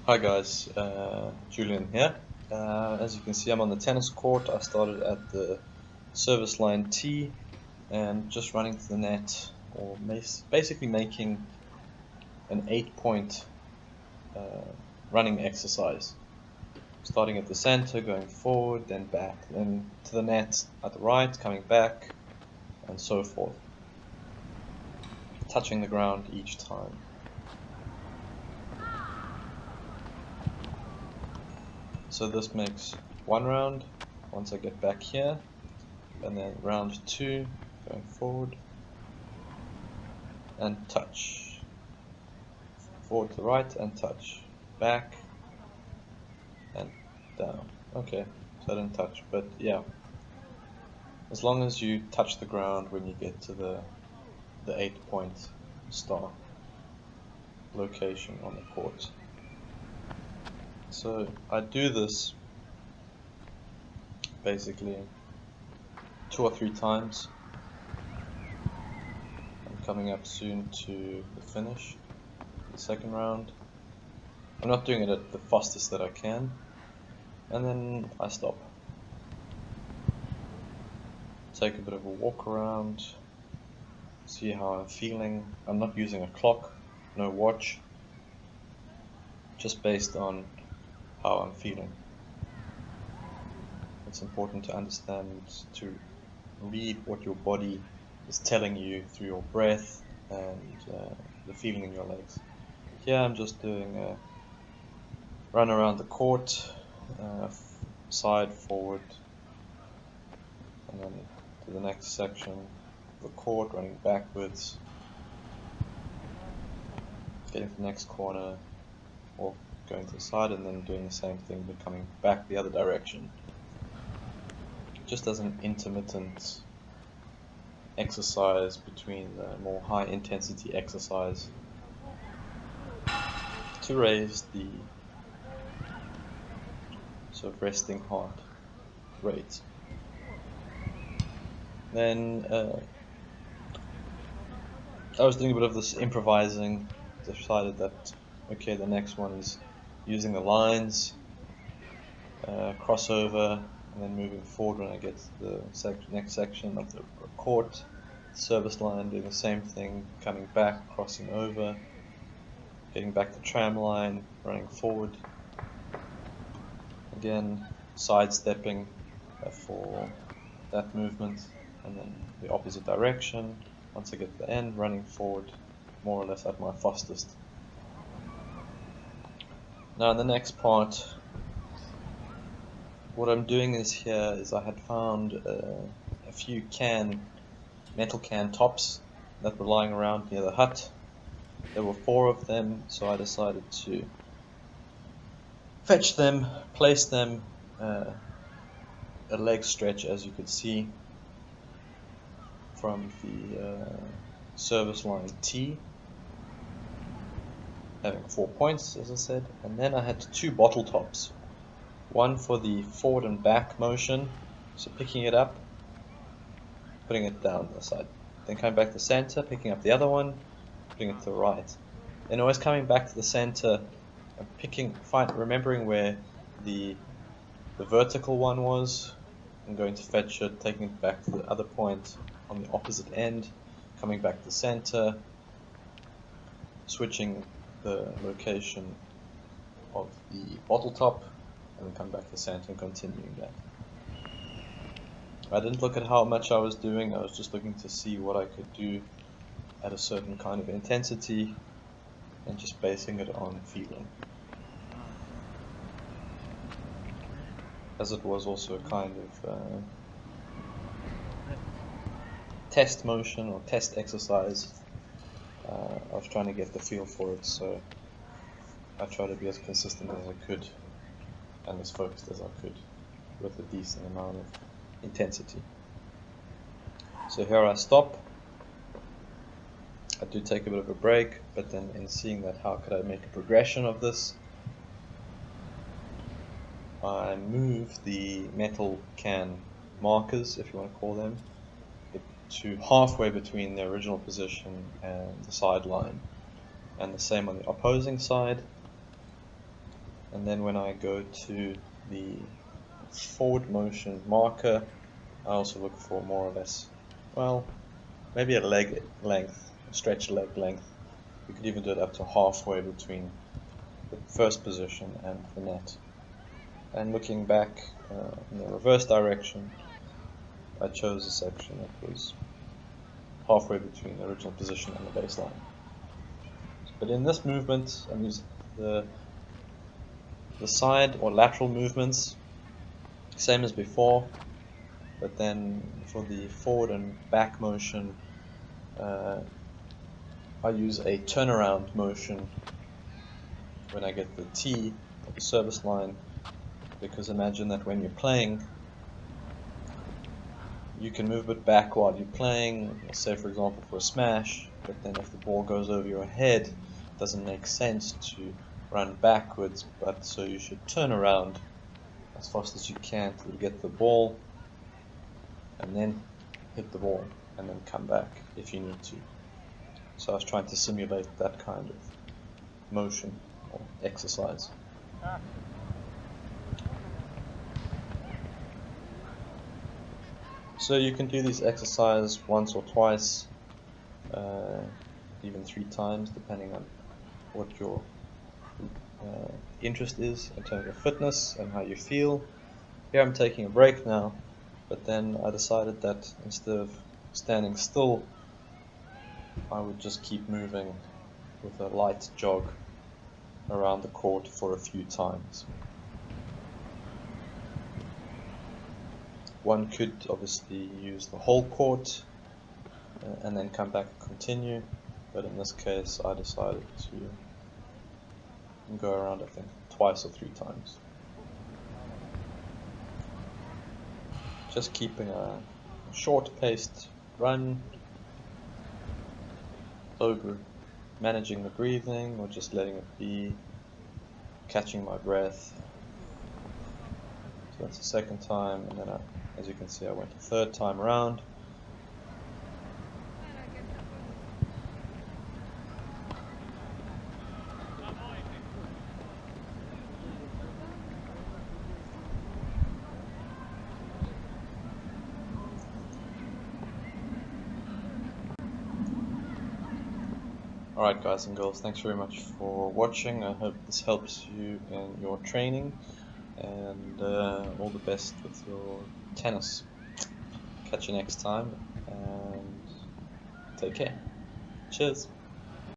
Hi guys, Julian here. As you can see, I'm on the tennis court. I started at the service line T and just running to the net, or basically making an 8-point running exercise. Starting at the center, going forward, then back, then to the net at the right, coming back, and so forth. Touching the ground each time. So this makes one round once I get back here, and then round 2, going forward and touch, forward to right and touch, back and down. Okay, so I didn't touch, but yeah, as long as you touch the ground when you get to the 8-point star location on the court. So I do this basically 2 or 3 times. I'm coming up soon to the finish, the second round. I'm not doing it at the fastest that I can, and then I stop. Take a bit of a walk around, see how I'm feeling. I'm not using a clock, no watch, just based on how I'm feeling. It's important to understand, to read what your body is telling you through your breath and the feeling in your legs. Here I'm just doing a run around the court, side, forward, and then to the next section of the court, running backwards, getting to the next corner, or going to the side, and then doing the same thing but coming back the other direction, just as an intermittent exercise between the more high intensity exercise to raise the sort of resting heart rate. Then I was doing a bit of this improvising, decided that okay, the next one is using the lines, crossover, and then moving forward when I get to the next section of the court, service line, doing the same thing, coming back, crossing over, getting back to tram line, running forward, again sidestepping for that movement, and then the opposite direction. Once I get to the end, running forward more or less at my fastest. Now in the next part, what I'm doing is I had found a few metal can tops that were lying around near the hut. There were 4 of them, so I decided to fetch them, place them a leg stretch, as you could see from the service line T, having 4 points, as I said, and then I had 2 bottle tops, one for the forward and back motion, so picking it up, putting it down the side, then coming back to center, picking up the other one, putting it to the right, then always coming back to the center and remembering where the vertical one was, and going to fetch it, taking it back to the other point on the opposite end, coming back to center, switching the location of the bottle top, and then come back to center and continuing that. I didn't look at how much I was doing, I was just looking to see what I could do at a certain kind of intensity and just basing it on feeling. As it was also a kind of test motion or test exercise, I was trying to get the feel for it, so I tried to be as consistent as I could and as focused as I could with a decent amount of intensity. So here I stop. I do take a bit of a break, but then in seeing that how could I make a progression of this, I move the metal can markers, if you want to call them, to halfway between the original position and the sideline, and the same on the opposing side. And then when I go to the forward motion marker, I also look for more or less, well, maybe a leg length, a stretch leg length. You could even do it up to halfway between the first position and the net. And looking back in the reverse direction, I chose a section that was halfway between the original position and the baseline. But in this movement, I'm using the side or lateral movements, same as before, but then for the forward and back motion, I use a turnaround motion when I get the tee or the service line, because imagine that when you're playing, you can move it back while you're playing, say for example for a smash, but then if the ball goes over your head, it doesn't make sense to run backwards, but so you should turn around as fast as you can to get the ball and then hit the ball and then come back if you need to. So I was trying to simulate that kind of motion or exercise. So you can do this exercise once or twice, even 3 times, depending on what your interest is in terms of fitness and how you feel. Here I'm taking a break now, but then I decided that instead of standing still, I would just keep moving with a light jog around the court for a few times. One could obviously use the whole court and then come back and continue, but in this case I decided to go around, I think, twice or 3 times. Just keeping a short-paced run, over managing the breathing or just letting it be, catching my breath. So that's the second time, and then as you can see, I went a third time around. Alright guys and girls, thanks very much for watching. I hope this helps you in your training, and all the best with your tennis. Catch you next time, and take care. Cheers.